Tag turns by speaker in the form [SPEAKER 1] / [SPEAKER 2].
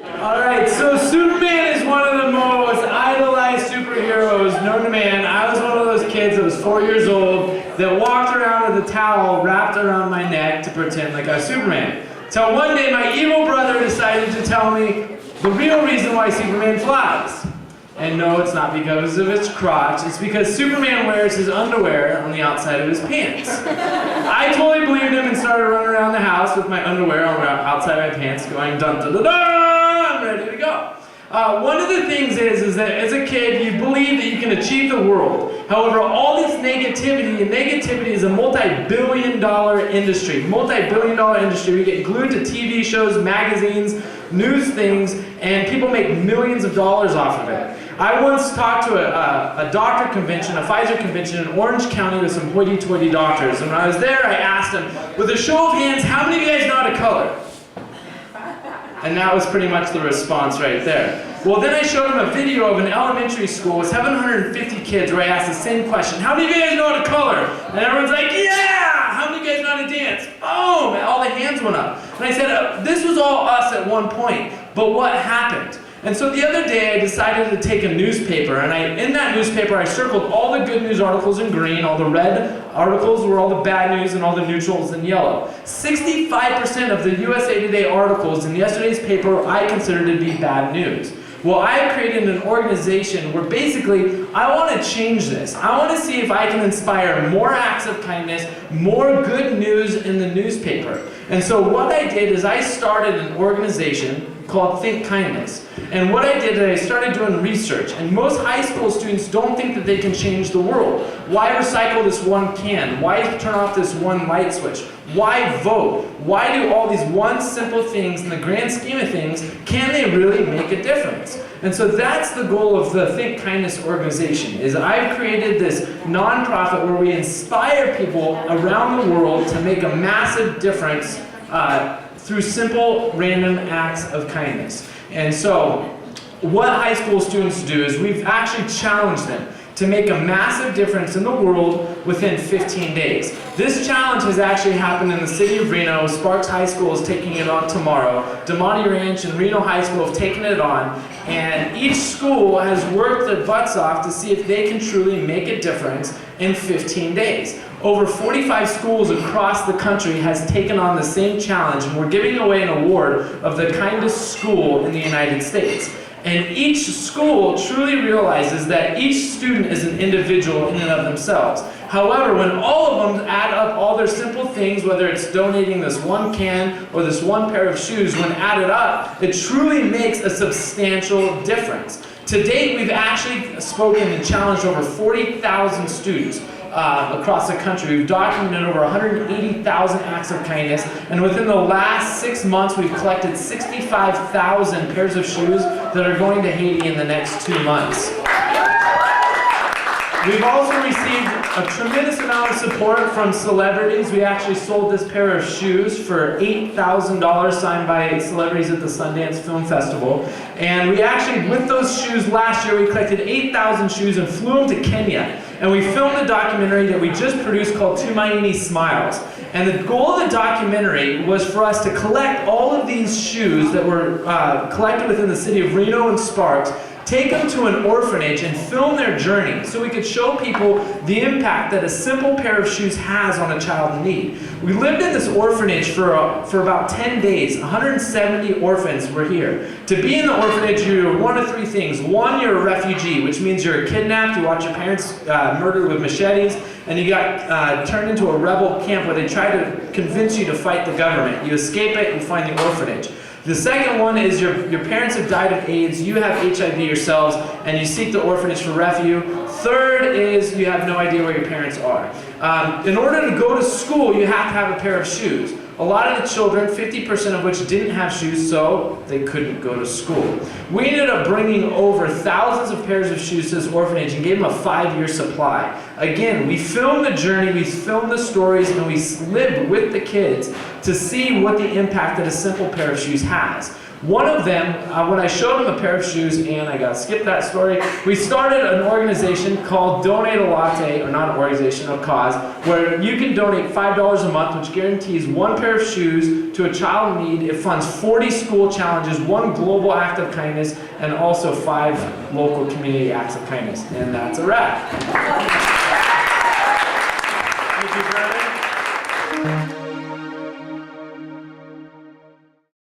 [SPEAKER 1] Alright, so Superman is one of the most idolized superheroes known to man. I was one of those kids that was 4 years old that walked around with a towel wrapped around my neck to pretend like I was Superman. So one day my evil brother decided to tell me the real reason why Superman flies. And no, it's not because of his crotch, it's because Superman wears his underwear on the outside of his pants. I totally believed him and started running around the house with my underwear on the outside of my pants going dun dun dun dun, I'm ready to go. One of the things is that as a kid you believe that you can achieve the world. However, all this negativity, and negativity is a multi-billion-dollar industry. Multi-billion-dollar industry. We get glued to TV shows, magazines, news things, and people make millions of dollars off of it. I once talked to a doctor convention, a Pfizer convention in Orange County with some hoity-toity doctors. And when I was there, I asked them, with a show of hands, how many of you guys know how to color? And that was pretty much the response right there. Well, then I showed them a video of an elementary school with 750 kids where I asked the same question. How many of you guys know how to color? And everyone's like, yeah! How many of you guys know how to dance? Boom! And all the hands went up. And I said, this was all us at one point, but what happened? And so the other day I decided to take a newspaper, and in that newspaper I circled all the good news articles in green, all the red articles were all the bad news, and all the neutrals in yellow. 65% of the USA Today articles in yesterday's paper I considered to be bad news. Well, I created an organization where basically I want to change this. I want to see if I can inspire more acts of kindness, more good news in the newspaper. And so what I did is I started an organization called Think Kindness. And what I did is I started doing research. And most high school students don't think that they can change the world. Why recycle this one can? Why turn off this one light switch? Why vote? Why do all these one simple things in the grand scheme of things? Can they really make a difference? And so that's the goal of the Think Kindness organization, is I've created this nonprofit where we inspire people around the world to make a massive difference through simple, random acts of kindness. And so, what high school students do is we've actually challenged them to make a massive difference in the world within 15 days. This challenge has actually happened in the city of Reno. Sparks High School is taking it on tomorrow. Demonte Ranch and Reno High School have taken it on. And each school has worked their butts off to see if they can truly make a difference in 15 days. Over 45 schools across the country has taken on the same challenge, and we're giving away an award of the kindest school in the United States. And each school truly realizes that each student is an individual in and of themselves. However, when all of them add up all their simple things, whether it's donating this one can or this one pair of shoes, when added up, it truly makes a substantial difference. To date, we've actually spoken and challenged over 40,000 students across the country. We've documented over 180,000 acts of kindness, and within the last 6 months we've collected 65,000 pairs of shoes that are going to Haiti in the next 2 months. We've also received a tremendous amount of support from celebrities. We actually sold this pair of shoes for $8,000 signed by celebrities at the Sundance Film Festival. And we actually, with those shoes last year, we collected 8,000 shoes and flew them to Kenya. And we filmed a documentary that we just produced called Tumaini Smiles. And the goal of the documentary was for us to collect all of these shoes that were collected within the city of Reno and Sparks, take them to an orphanage and film their journey so we could show people the impact that a simple pair of shoes has on a child in need. We lived in this orphanage for about 10 days. 170 orphans were here. To be in the orphanage, you're one of three things. One, you're a refugee, which means you're kidnapped, you watch your parents murdered with machetes, and you got turned into a rebel camp where they try to convince you to fight the government. You escape it and find the orphanage. The second one is your parents have died of AIDS, you have HIV yourselves, and you seek the orphanage for refuge. Third is you have no idea where your parents are. In order to go to school, you have to have a pair of shoes. A lot of the children, 50% of which didn't have shoes, so they couldn't go to school. We ended up bringing over thousands of pairs of shoes to this orphanage and gave them a 5-year supply. Again, we filmed the journey, we filmed the stories, and we lived with the kids to see what the impact that a simple pair of shoes has. One of them, when I showed him a pair of shoes, and I gotta skip that story, we started an organization called Donate a Latte, or not an organization, a cause, where you can donate $5 a month, which guarantees one pair of shoes to a child in need. It funds 40 school challenges, 1 global act of kindness, and also 5 local community acts of kindness. And that's a wrap. Thank you, Brandon.